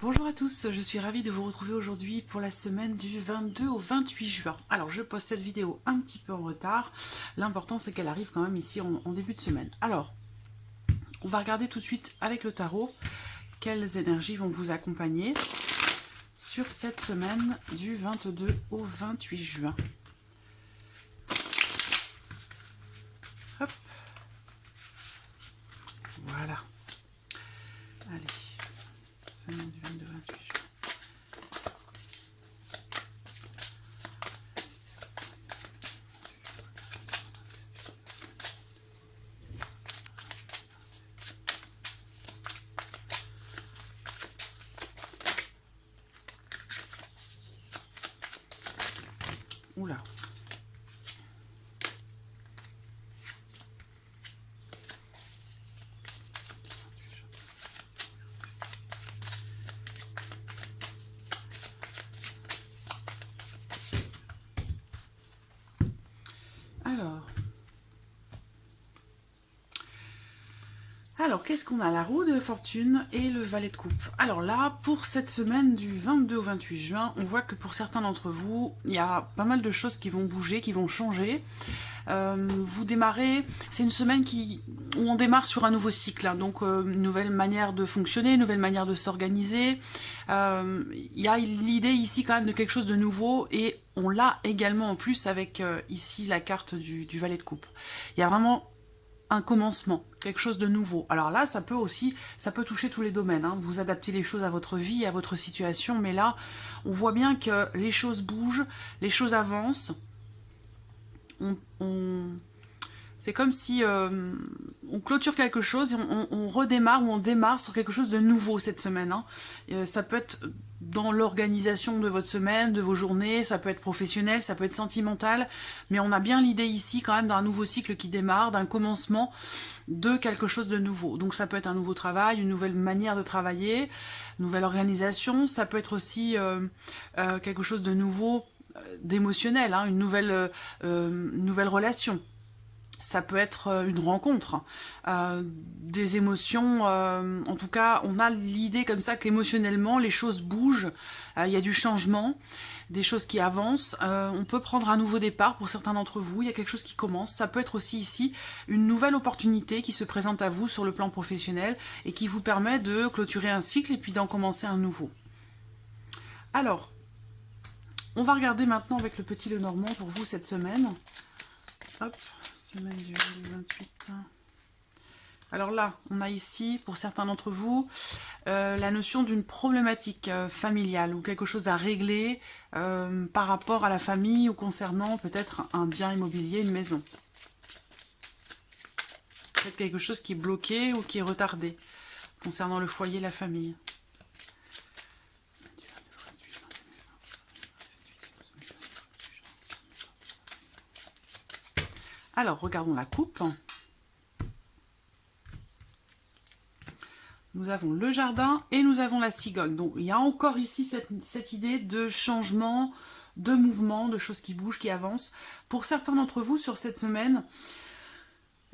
Bonjour à tous, je suis ravie de vous retrouver aujourd'hui pour la semaine du 22 au 28 juin. Alors je poste cette vidéo un petit peu en retard, l'important c'est qu'elle arrive quand même ici en début de semaine. Alors, on va regarder tout de suite avec le tarot quelles énergies vont vous accompagner sur cette semaine du 22 au 28 juin. Hop, voilà. Allez, semaine du 22 au 28 juin. Oula. Alors, qu'est-ce qu'on a? La roue de fortune et le valet de coupe. Alors là, pour cette semaine du 22 au 28 juin, on voit que pour certains d'entre vous, il y a pas mal de choses qui vont bouger, qui vont changer. Vous démarrez, c'est une semaine où on démarre sur un nouveau cycle, hein, donc une nouvelle manière de fonctionner, une nouvelle manière de s'organiser. Il y a l'idée ici quand même de quelque chose de nouveau et on l'a également en plus avec ici la carte du valet de coupe. Il y a vraiment un commencement, quelque chose de nouveau. Alors là, ça peut toucher tous les domaines, hein. Vous adaptez les choses à votre vie, à votre situation, mais là, on voit bien que les choses bougent, les choses avancent. C'est comme si on clôture quelque chose et on redémarre ou on démarre sur quelque chose de nouveau cette semaine, hein. Ça peut être dans l'organisation de votre semaine, de vos journées, ça peut être professionnel, ça peut être sentimental, mais on a bien l'idée ici quand même d'un nouveau cycle qui démarre, d'un commencement de quelque chose de nouveau. Donc ça peut être un nouveau travail, une nouvelle manière de travailler, une nouvelle organisation, ça peut être aussi quelque chose de nouveau, d'émotionnel, hein, une nouvelle relation. Ça peut être une rencontre, des émotions, en tout cas on a l'idée comme ça qu'émotionnellement les choses bougent, il y a du changement, des choses qui avancent, on peut prendre un nouveau départ pour certains d'entre vous, il y a quelque chose qui commence, ça peut être aussi ici une nouvelle opportunité qui se présente à vous sur le plan professionnel et qui vous permet de clôturer un cycle et puis d'en commencer un nouveau. Alors, on va regarder maintenant avec le petit Lenormand pour vous cette semaine. Hop, semaine du 28. Alors là, on a ici, pour certains d'entre vous, la notion d'une problématique familiale ou quelque chose à régler par rapport à la famille ou concernant peut-être un bien immobilier, une maison. Peut-être quelque chose qui est bloqué ou qui est retardé concernant le foyer, la famille. Alors, regardons la coupe. Nous avons le jardin et nous avons la cigogne. Donc, il y a encore ici cette idée de changement, de mouvement, de choses qui bougent, qui avancent. Pour certains d'entre vous, sur cette semaine,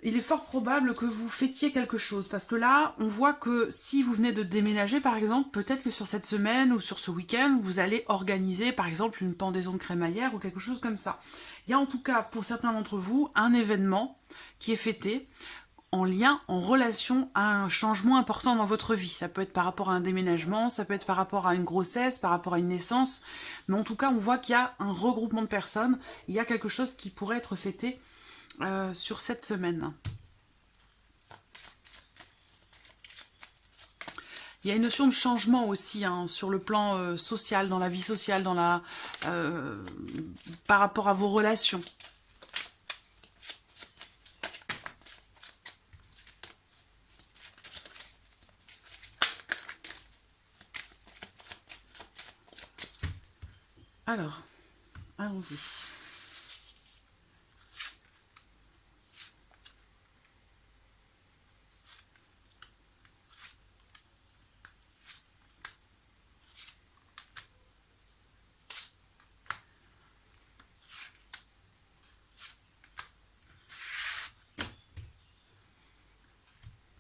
il est fort probable que vous fêtiez quelque chose. Parce que là, on voit que si vous venez de déménager, par exemple, peut-être que sur cette semaine ou sur ce week-end, vous allez organiser, par exemple, une pendaison de crémaillère ou quelque chose comme ça. Il y a en tout cas, pour certains d'entre vous, un événement qui est fêté en lien, en relation à un changement important dans votre vie. Ça peut être par rapport à un déménagement, ça peut être par rapport à une grossesse, par rapport à une naissance, mais en tout cas, on voit qu'il y a un regroupement de personnes, il y a quelque chose qui pourrait être fêté sur cette semaine. Il y a une notion de changement aussi, hein, sur le plan social, dans la vie sociale, par rapport à vos relations. Alors, allons-y.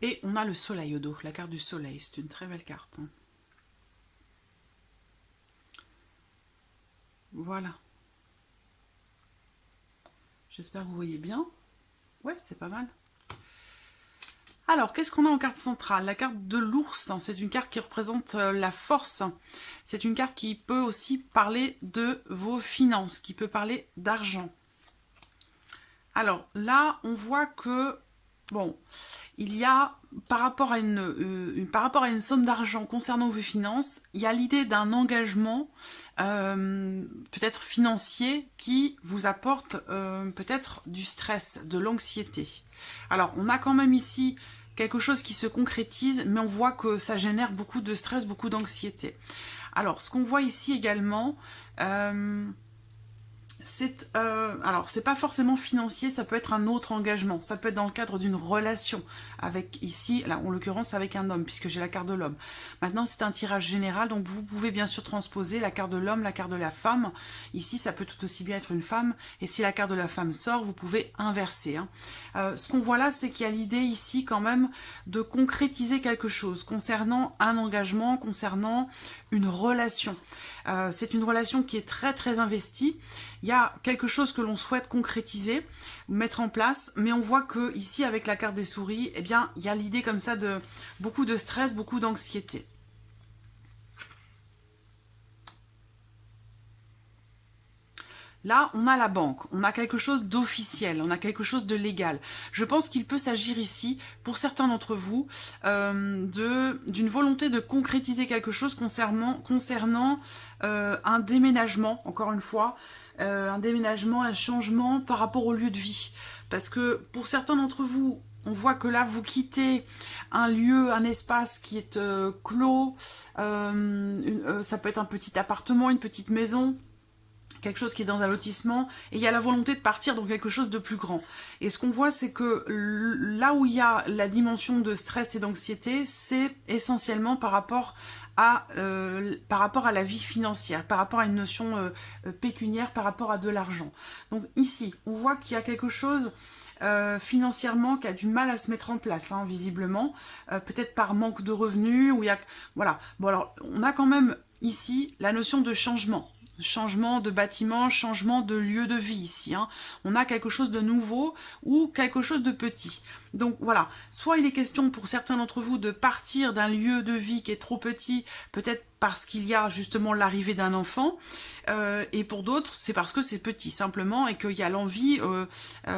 Et on a le soleil au dos, la carte du soleil, c'est une très belle carte. Voilà. J'espère que vous voyez bien. Ouais, c'est pas mal. Alors, qu'est-ce qu'on a en carte centrale? La carte de l'ours, c'est une carte qui représente la force. C'est une carte qui peut aussi parler de vos finances, qui peut parler d'argent. Alors, là, on voit que, bon, il y a, par rapport à une somme d'argent concernant vos finances, il y a l'idée d'un engagement, peut-être financier, qui vous apporte peut-être du stress, de l'anxiété. Alors, on a quand même ici quelque chose qui se concrétise, mais on voit que ça génère beaucoup de stress, beaucoup d'anxiété. Alors, ce qu'on voit ici également, alors, c'est pas forcément financier, ça peut être un autre engagement. Ça peut être dans le cadre d'une relation avec, ici, là, en l'occurrence, avec un homme, puisque j'ai la carte de l'homme. Maintenant, c'est un tirage général, donc vous pouvez bien sûr transposer la carte de l'homme, la carte de la femme. Ici, ça peut tout aussi bien être une femme, et si la carte de la femme sort, vous pouvez inverser. Hein. Ce qu'on voit là, c'est qu'il y a l'idée ici, quand même, de concrétiser quelque chose concernant un engagement, concernant une relation. C'est une relation qui est très très investie. Il y a quelque chose que l'on souhaite concrétiser, mettre en place, mais on voit que ici avec la carte des souris, eh bien, il y a l'idée comme ça de beaucoup de stress, beaucoup d'anxiété. Là, on a la banque, on a quelque chose d'officiel, on a quelque chose de légal. Je pense qu'il peut s'agir ici, pour certains d'entre vous, d'une volonté de concrétiser quelque chose concernant un déménagement, encore une fois, un déménagement, un changement par rapport au lieu de vie. Parce que pour certains d'entre vous, on voit que là, vous quittez un lieu, un espace qui est clos, ça peut être un petit appartement, une petite maison, quelque chose qui est dans un lotissement, et il y a la volonté de partir dans quelque chose de plus grand. Et ce qu'on voit, c'est que là où il y a la dimension de stress et d'anxiété, c'est essentiellement par rapport à la vie financière, par rapport à une notion pécuniaire, par rapport à de l'argent. Donc ici, on voit qu'il y a quelque chose financièrement qui a du mal à se mettre en place, hein, visiblement, peut-être par manque de revenus, ou il y a... Voilà. Bon alors, on a quand même ici la notion de changement. Changement de bâtiment, changement de lieu de vie ici. Hein. On a quelque chose de nouveau ou quelque chose de petit. Donc voilà, soit il est question pour certains d'entre vous de partir d'un lieu de vie qui est trop petit, peut-être parce qu'il y a justement l'arrivée d'un enfant, et pour d'autres, c'est parce que c'est petit simplement, et qu'il y a l'envie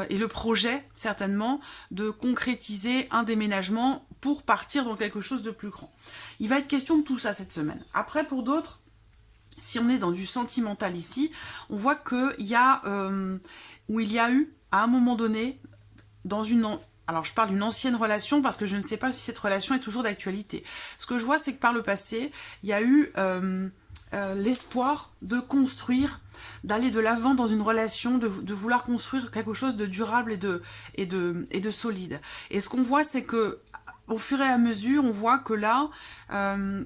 et le projet, certainement, de concrétiser un déménagement pour partir dans quelque chose de plus grand. Il va être question de tout ça cette semaine. Après, pour d'autres, si on est dans du sentimental ici, on voit qu'il y a, où il y a eu, à un moment donné, dans une... Alors, je parle d'une ancienne relation parce que je ne sais pas si cette relation est toujours d'actualité. Ce que je vois, c'est que par le passé, il y a eu l'espoir de construire, d'aller de l'avant dans une relation, de vouloir construire quelque chose de durable et de solide. Et ce qu'on voit, c'est que au fur et à mesure, on voit que là,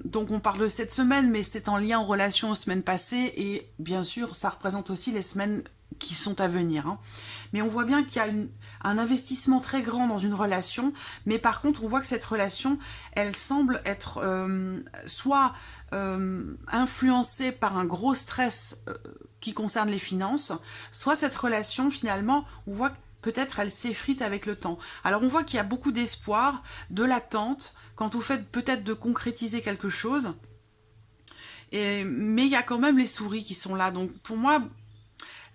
donc on parle de cette semaine, mais c'est en lien en relation aux semaines passées, et bien sûr, ça représente aussi les semaines qui sont à venir. Hein. Mais on voit bien qu'il y a un investissement très grand dans une relation, mais par contre, on voit que cette relation, elle semble être soit influencée par un gros stress qui concerne les finances, soit cette relation, finalement, on voit que peut-être elle s'effrite avec le temps. Alors on voit qu'il y a beaucoup d'espoir, de l'attente, quant au fait peut-être de concrétiser quelque chose. Mais il y a quand même les souris qui sont là. Donc pour moi,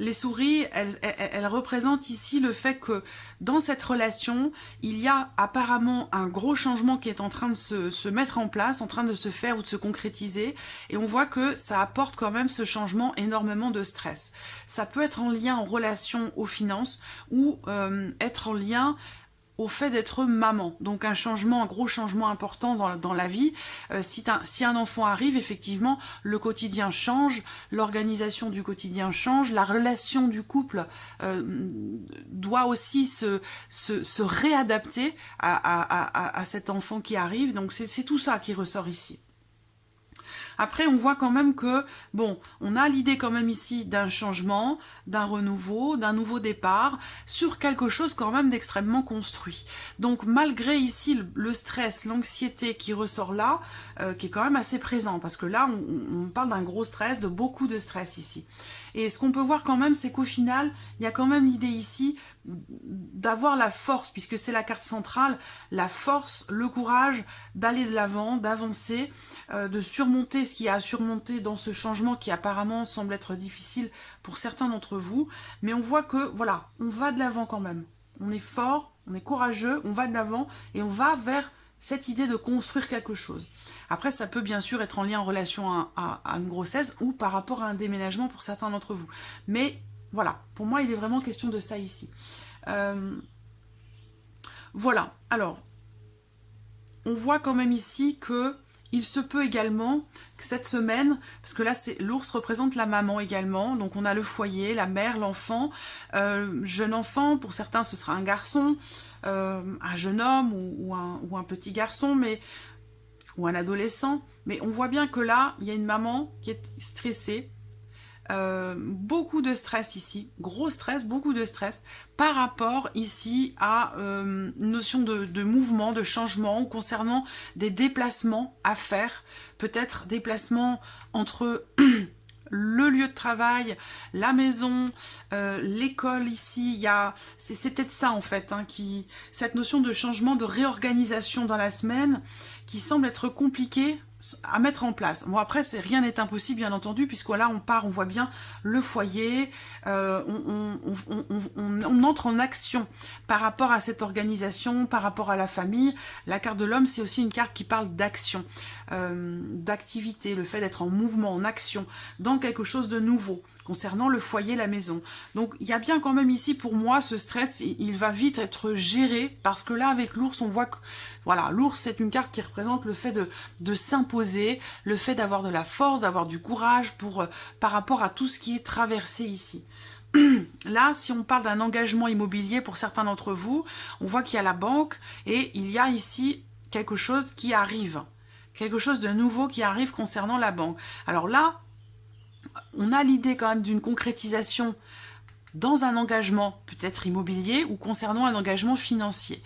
les souris, elles représentent ici le fait que dans cette relation, il y a apparemment un gros changement qui est en train de se mettre en place, en train de se faire ou de se concrétiser, et on voit que ça apporte quand même ce changement énormément de stress. Ça peut être en lien en relation aux finances, ou être en lien au fait d'être maman, donc un changement, un gros changement important dans la vie. Si un enfant arrive, effectivement, le quotidien change, l'organisation du quotidien change, la relation du couple doit aussi se réadapter à cet enfant qui arrive, donc c'est tout ça qui ressort ici. Après, on voit quand même que, bon, on a l'idée quand même ici d'un changement, d'un renouveau, d'un nouveau départ, sur quelque chose quand même d'extrêmement construit. Donc, malgré ici le stress, l'anxiété qui ressort là, qui est quand même assez présent, parce que là, on parle d'un gros stress, de beaucoup de stress ici. Et ce qu'on peut voir quand même, c'est qu'au final, il y a quand même l'idée ici d'avoir la force, puisque c'est la carte centrale, la force, le courage d'aller de l'avant, d'avancer, de surmonter ce qu'il y a à surmonter dans ce changement qui apparemment semble être difficile pour certains d'entre vous. Mais on voit que, voilà, on va de l'avant quand même. On est fort, on est courageux, on va de l'avant et on va vers cette idée de construire quelque chose. Après, ça peut bien sûr être en lien, en relation à une grossesse ou par rapport à un déménagement pour certains d'entre vous. Mais voilà, pour moi, il est vraiment question de ça ici. Voilà, alors, on voit quand même ici que il se peut également que cette semaine, parce que là, l'ours représente la maman également, donc on a le foyer, la mère, l'enfant, jeune enfant, pour certains ce sera un garçon, un jeune homme ou un petit garçon, ou un adolescent, mais on voit bien que là, il y a une maman qui est stressée, beaucoup de stress ici, gros stress, beaucoup de stress, par rapport ici à une notion de mouvement, de changement, ou concernant des déplacements à faire, peut-être déplacements entre le lieu de travail, la maison, l'école ici, c'est peut-être ça en fait, hein, cette notion de changement, de réorganisation dans la semaine, qui semble être compliquée à mettre en place. Bon après, rien n'est impossible bien entendu, puisque là on voit bien le foyer, on entre en action par rapport à cette organisation, par rapport à la famille. La carte de l'homme, c'est aussi une carte qui parle d'action, d'activité, le fait d'être en mouvement, en action, dans quelque chose de nouveau, concernant le foyer, la maison. Donc il y a bien quand même ici pour moi ce stress, il va vite être géré, parce que là avec l'ours on voit que voilà, l'ours c'est une carte qui représente le fait de s'imposer, le fait d'avoir de la force, d'avoir du courage par rapport à tout ce qui est traversé ici. Là, si on parle d'un engagement immobilier pour certains d'entre vous, on voit qu'il y a la banque et il y a ici quelque chose qui arrive, quelque chose de nouveau qui arrive concernant la banque. Alors là, on a l'idée quand même d'une concrétisation dans un engagement peut-être immobilier ou concernant un engagement financier.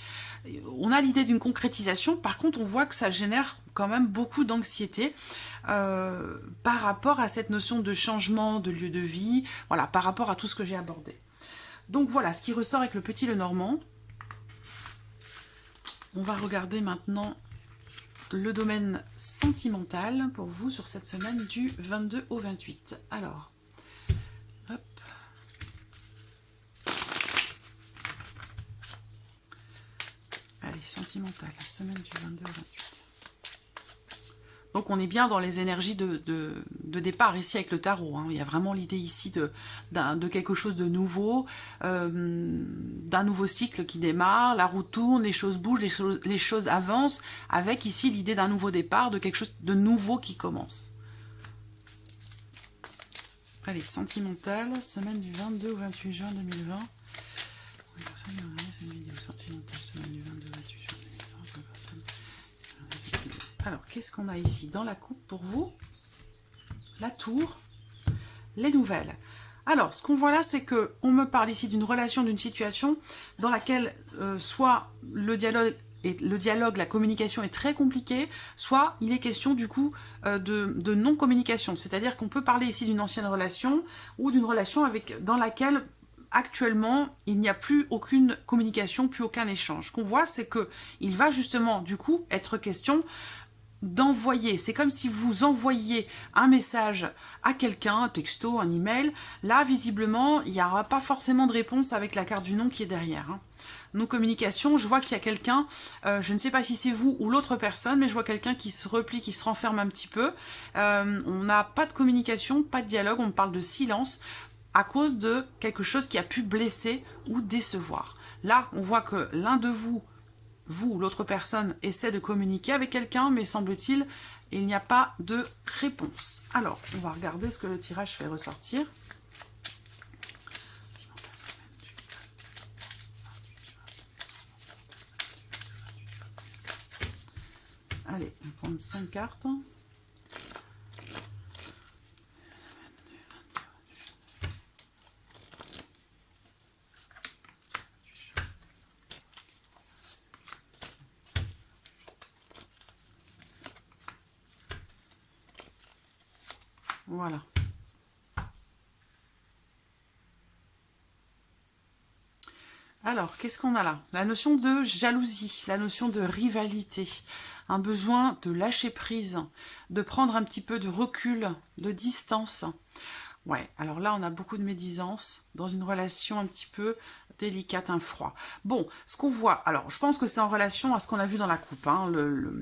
On a l'idée d'une concrétisation, par contre on voit que ça génère quand même beaucoup d'anxiété par rapport à cette notion de changement de lieu de vie, voilà, par rapport à tout ce que j'ai abordé. Donc voilà ce qui ressort avec le petit Lenormand. On va regarder maintenant le domaine sentimental pour vous sur cette semaine du 22 au 28. Alors, hop. Allez, sentimental, la semaine du 22 au 28. Donc on est bien dans les énergies de départ ici avec le tarot, hein. Il y a vraiment l'idée ici de quelque chose de nouveau, d'un nouveau cycle qui démarre, la roue tourne, les choses bougent, les choses avancent, avec ici l'idée d'un nouveau départ, de quelque chose de nouveau qui commence. Allez, sentimental, semaine du 22 au 28 juin 2020. Sentimental, semaine du 22 au 28 juin 2020. Alors, qu'est-ce qu'on a ici dans la coupe pour vous? La tour, les nouvelles. Alors, ce qu'on voit là, c'est que on me parle ici d'une relation, d'une situation dans laquelle soit le dialogue, la communication est très compliquée, soit il est question du coup de non-communication. C'est-à-dire qu'on peut parler ici d'une ancienne relation ou d'une relation dans laquelle actuellement, il n'y a plus aucune communication, plus aucun échange. Ce qu'on voit, c'est que il va justement, du coup, être question d'envoyer. C'est comme si vous envoyiez un message à quelqu'un, un texto, un email. Là, visiblement, il n'y aura pas forcément de réponse avec la carte du non qui est derrière, hein. Nos communications, je vois qu'il y a quelqu'un, je ne sais pas si c'est vous ou l'autre personne, mais je vois quelqu'un qui se replie, qui se renferme un petit peu. On n'a pas de communication, pas de dialogue, on parle de silence, à cause de quelque chose qui a pu blesser ou décevoir. Là, on voit que l'un de vous ou l'autre personne essaie de communiquer avec quelqu'un, mais semble-t-il, il n'y a pas de réponse. Alors, on va regarder ce que le tirage fait ressortir. Allez, on va prendre 5 cartes. Voilà. Alors, qu'est-ce qu'on a là? La notion de jalousie, la notion de rivalité, un besoin de lâcher prise, de prendre un petit peu de recul, de distance. Ouais, alors là, on a beaucoup de médisance dans une relation un petit peu délicate, un froid. Bon, ce qu'on voit, alors je pense que c'est en relation à ce qu'on a vu dans la coupe, hein,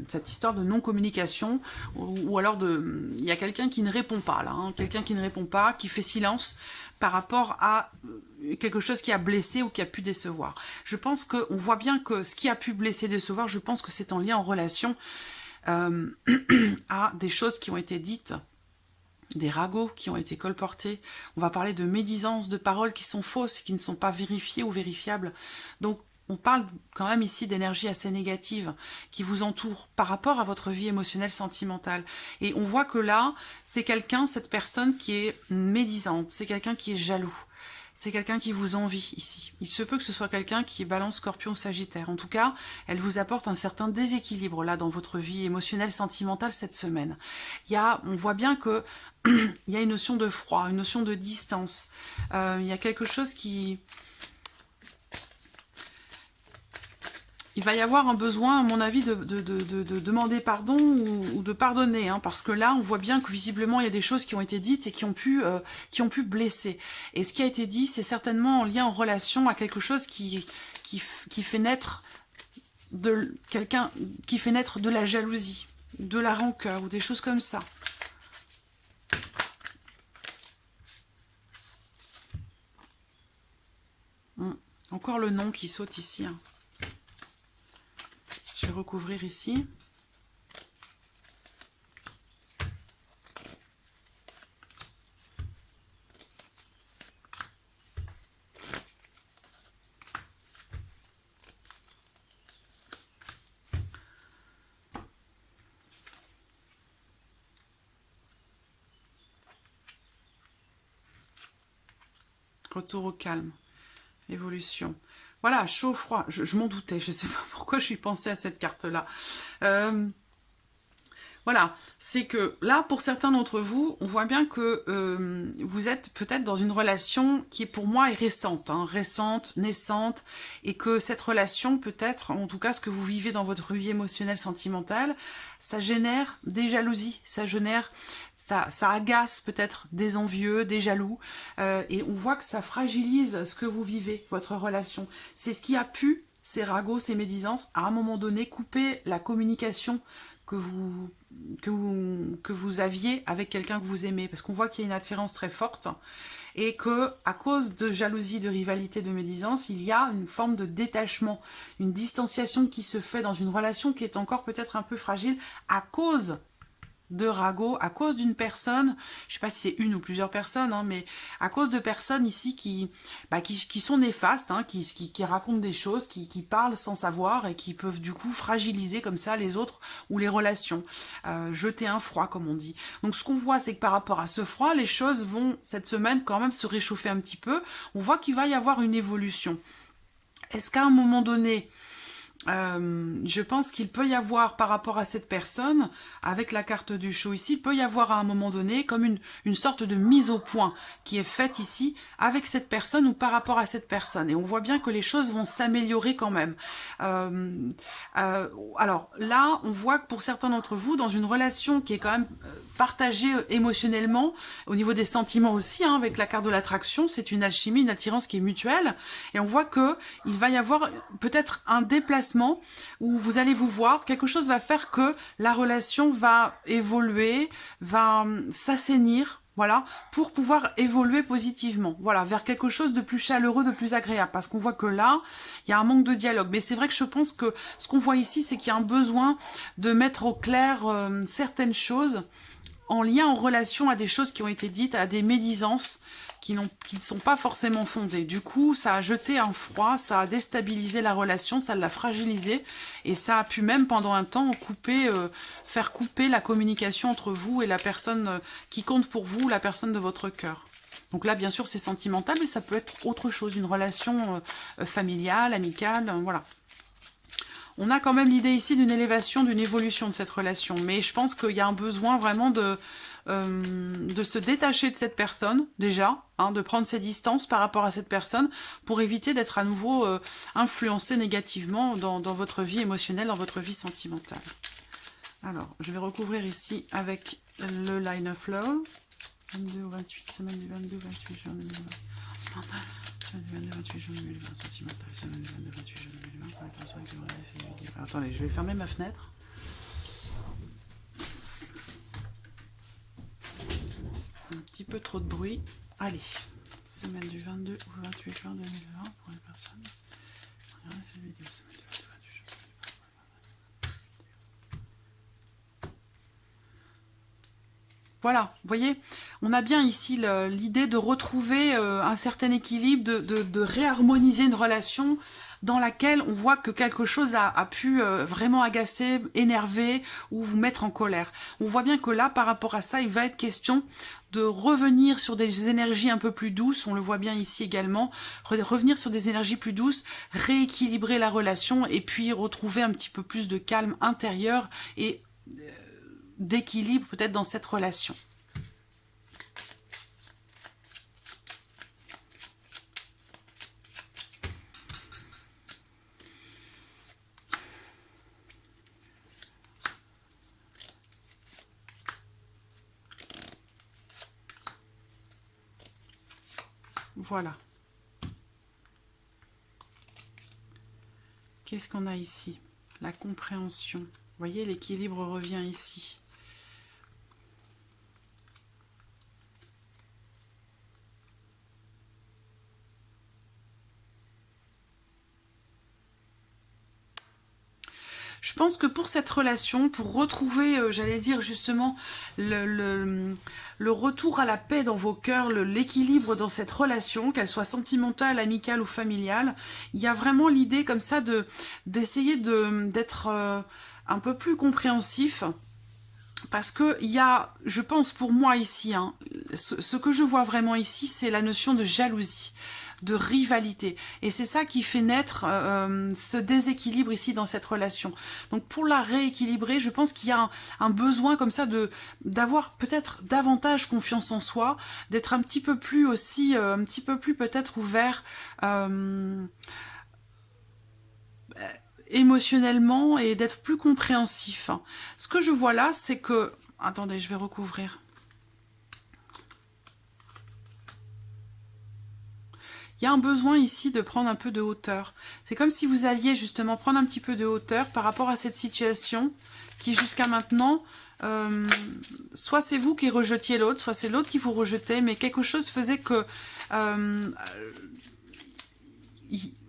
cette histoire de non-communication, ou alors il y a quelqu'un qui ne répond pas là, hein, quelqu'un qui ne répond pas, qui fait silence par rapport à quelque chose qui a blessé ou qui a pu décevoir. Je pense qu'on voit bien que ce qui a pu blesser, décevoir, je pense que c'est en lien en relation à des choses qui ont été dites, des ragots qui ont été colportés. On va parler de médisance, de paroles qui sont fausses, qui ne sont pas vérifiées ou vérifiables. Donc, on parle quand même ici d'énergie assez négative qui vous entoure par rapport à votre vie émotionnelle, sentimentale. Et on voit que là, c'est quelqu'un, cette personne qui est médisante, c'est quelqu'un qui est jaloux. C'est quelqu'un qui vous envie ici. Il se peut que ce soit quelqu'un qui est Balance, Scorpion ou Sagittaire. En tout cas, elle vous apporte un certain déséquilibre là dans votre vie émotionnelle, sentimentale cette semaine. On voit bien que il y a une notion de froid, une notion de distance. Il y a quelque chose qui... Il va y avoir un besoin, à mon avis, de demander pardon ou de pardonner, hein, parce que là, on voit bien que visiblement, il y a des choses qui ont été dites et qui ont pu blesser. Et ce qui a été dit, c'est certainement en lien, en relation à quelque chose qui fait naître de quelqu'un, qui fait naître de la jalousie, de la rancœur ou des choses comme ça. Encore le nom qui saute ici, hein. Je vais recouvrir ici. Retour au calme. Évolution. Voilà, chaud, froid. Je m'en doutais. Je ne sais pas pourquoi je suis pensée à cette carte-là. Voilà, c'est que là, pour certains d'entre vous, on voit bien que vous êtes peut-être dans une relation qui, pour moi, est récente, hein, récente, naissante, et que cette relation, peut-être, en tout cas, ce que vous vivez dans votre vie émotionnelle, sentimentale, ça génère des jalousies, ça agace peut-être des envieux, des jaloux, et on voit que ça fragilise ce que vous vivez, votre relation. C'est ce qui a pu, ces ragots, ces médisances, à un moment donné, couper la communication que vous aviez avec quelqu'un que vous aimez, parce qu'on voit qu'il y a une attirance très forte, et que à cause de jalousie, de rivalité, de médisance, il y a une forme de détachement, une distanciation qui se fait dans une relation qui est encore peut-être un peu fragile à cause de ragots, à cause d'une personne, je sais pas si c'est une ou plusieurs personnes, hein, mais à cause de personnes ici qui sont néfastes, hein, qui racontent des choses, qui parlent sans savoir et qui peuvent du coup fragiliser comme ça les autres ou les relations, jeter un froid comme on dit. Donc ce qu'on voit, c'est que par rapport à ce froid, les choses vont cette semaine quand même se réchauffer un petit peu. On voit qu'il va y avoir une évolution. Est-ce qu'à un moment donné, je pense qu'il peut y avoir par rapport à cette personne, avec la carte du show ici, il peut y avoir à un moment donné comme une sorte de mise au point qui est faite ici avec cette personne ou par rapport à cette personne. Et on voit bien que les choses vont s'améliorer quand même. Alors là, on voit que pour certains d'entre vous, dans une relation qui est quand même partagée émotionnellement, au niveau des sentiments aussi, hein, avec la carte de l'attraction, c'est une alchimie, une attirance qui est mutuelle. Et on voit que il va y avoir peut-être un déplacement où vous allez vous voir, quelque chose va faire que la relation va évoluer, va s'assainir, voilà, pour pouvoir évoluer positivement, voilà, vers quelque chose de plus chaleureux, de plus agréable, parce qu'on voit que là, il y a un manque de dialogue. Mais c'est vrai que je pense que ce qu'on voit ici, c'est qu'il y a un besoin de mettre au clair certaines choses en lien, en relation à des choses qui ont été dites, à des médisances, qui ne sont pas forcément fondées. Du coup, ça a jeté un froid, ça a déstabilisé la relation, ça l'a fragilisé, et ça a pu même pendant un temps faire couper la communication entre vous et la personne qui compte pour vous, la personne de votre cœur. Donc là, bien sûr, c'est sentimental, mais ça peut être autre chose, une relation familiale, amicale, voilà. On a quand même l'idée ici d'une élévation, d'une évolution de cette relation, mais je pense qu'il y a un besoin vraiment de se détacher de cette personne, déjà, hein, de prendre ses distances par rapport à cette personne, pour éviter d'être à nouveau influencé négativement dans votre vie émotionnelle, dans votre vie sentimentale. Alors, je vais recouvrir ici avec le Line of Love. 22 au 28, semaine du 22 au 28 juin 2020. Semaine du 22 au 28 juin 2020, sentimental. Semaine du 22 au 28 juin 2020, pour les personnes qui auraient fait une vidéo. Attendez, je vais fermer ma fenêtre. Un petit peu trop de bruit. Allez, semaine du 22 au 28 juin 2020, pour les personnes qui auraient fait une vidéo. Semaine du 22 au 28 juin 2020. Voilà, vous voyez, on a bien ici l'idée de retrouver un certain équilibre, de réharmoniser une relation dans laquelle on voit que quelque chose a pu vraiment agacer, énerver ou vous mettre en colère. On voit bien que là, par rapport à ça, il va être question de revenir sur des énergies un peu plus douces, on le voit bien ici également, revenir sur des énergies plus douces, rééquilibrer la relation et puis retrouver un petit peu plus de calme intérieur et d'équilibre peut-être dans cette relation. Voilà. Qu'est-ce qu'on a ici? La compréhension. Vous voyez, l'équilibre revient ici. Je pense que pour cette relation, pour retrouver, j'allais dire justement, le retour à la paix dans vos cœurs, l'équilibre dans cette relation, qu'elle soit sentimentale, amicale ou familiale, il y a vraiment l'idée comme ça d'essayer d'être un peu plus compréhensif. Parce que il y a, je pense pour moi ici, hein, ce que je vois vraiment ici, c'est la notion de jalousie, de rivalité. Et c'est ça qui fait naître ce déséquilibre ici dans cette relation. Donc pour la rééquilibrer, je pense qu'il y a un besoin comme ça d'avoir peut-être davantage confiance en soi, d'être un petit peu plus aussi, un petit peu plus peut-être ouvert émotionnellement et d'être plus compréhensif. Ce que je vois là, c'est que... Attendez, je vais recouvrir. Il y a un besoin ici de prendre un peu de hauteur. C'est comme si vous alliez justement prendre un petit peu de hauteur par rapport à cette situation qui jusqu'à maintenant, soit c'est vous qui rejetiez l'autre, soit c'est l'autre qui vous rejetait, mais quelque chose faisait que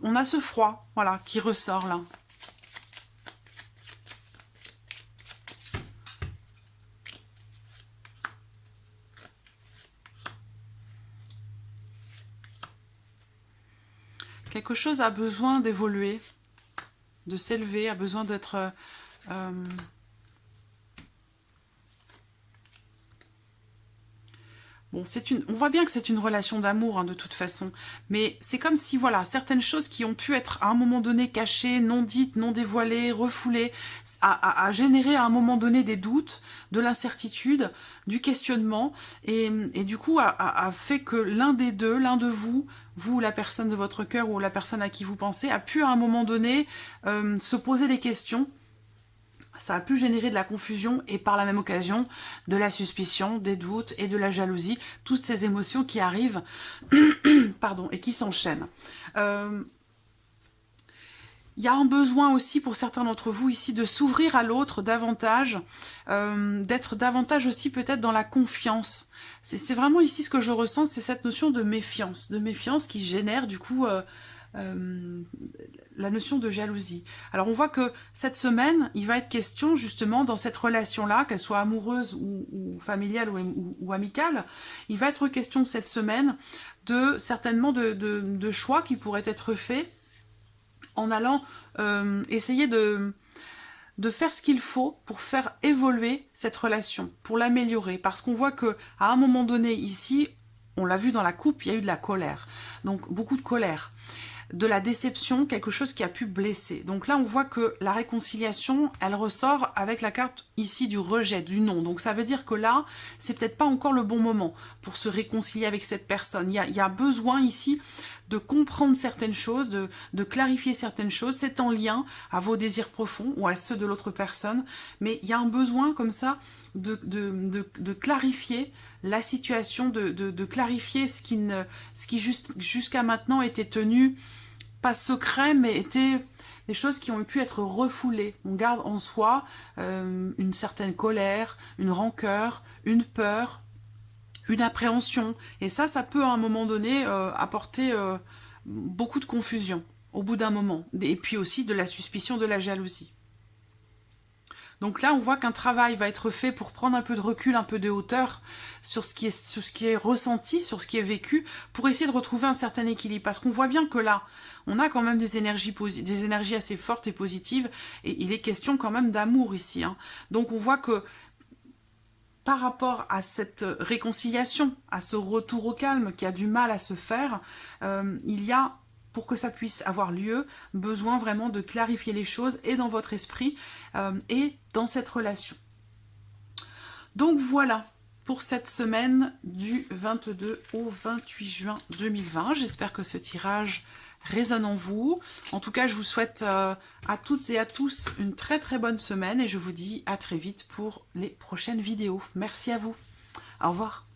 on a ce froid, voilà, qui ressort là. Quelque chose a besoin d'évoluer, de s'élever, a besoin d'être... Bon, on voit bien que c'est une relation d'amour, hein, de toute façon. Mais c'est comme si, voilà, certaines choses qui ont pu être à un moment donné cachées, non dites, non dévoilées, refoulées, a généré à un moment donné des doutes, de l'incertitude, du questionnement. Et du coup, a fait que l'un des deux, l'un de vous, la personne de votre cœur ou la personne à qui vous pensez, a pu à un moment donné se poser des questions. Ça a pu générer de la confusion et par la même occasion de la suspicion, des doutes et de la jalousie, toutes ces émotions qui arrivent pardon, et qui s'enchaînent. Il y a un besoin aussi pour certains d'entre vous ici de s'ouvrir à l'autre davantage, d'être davantage aussi peut-être dans la confiance. C'est vraiment ici ce que je ressens, c'est cette notion de méfiance qui génère du coup la notion de jalousie. Alors on voit que cette semaine, il va être question justement dans cette relation-là, qu'elle soit amoureuse ou familiale ou amicale, il va être question cette semaine certainement de choix qui pourraient être faits en allant essayer de faire ce qu'il faut pour faire évoluer cette relation, pour l'améliorer. Parce qu'on voit que à un moment donné ici, on l'a vu dans la coupe, il y a eu de la colère. Donc beaucoup de colère. de la déception, quelque chose qui a pu blesser. Donc là, on voit que la réconciliation, elle ressort avec la carte ici du rejet, du non. Donc ça veut dire que là, c'est peut-être pas encore le bon moment pour se réconcilier avec cette personne. Il y a besoin ici de comprendre certaines choses, de clarifier certaines choses. C'est en lien à vos désirs profonds ou à ceux de l'autre personne. Mais il y a un besoin comme ça de clarifier la situation, de clarifier ce qui jusqu'à maintenant était tenu, pas secret, mais était des choses qui ont pu être refoulées. On garde en soi une certaine colère, une rancœur, une peur, une appréhension. Et ça peut à un moment donné apporter beaucoup de confusion au bout d'un moment. Et puis aussi de la suspicion, de la jalousie. Donc là, on voit qu'un travail va être fait pour prendre un peu de recul, un peu de hauteur sur ce qui est ressenti, sur ce qui est vécu, pour essayer de retrouver un certain équilibre. Parce qu'on voit bien que là, on a quand même des énergies assez fortes et positives, et il est question quand même d'amour ici. Hein. Donc on voit que par rapport à cette réconciliation, à ce retour au calme qui a du mal à se faire, il y a, pour que ça puisse avoir lieu, besoin vraiment de clarifier les choses et dans votre esprit et dans cette relation. Donc voilà pour cette semaine du 22 au 28 juin 2020. J'espère que ce tirage résonne en vous. En tout cas, je vous souhaite à toutes et à tous une très très bonne semaine et je vous dis à très vite pour les prochaines vidéos. Merci à vous. Au revoir.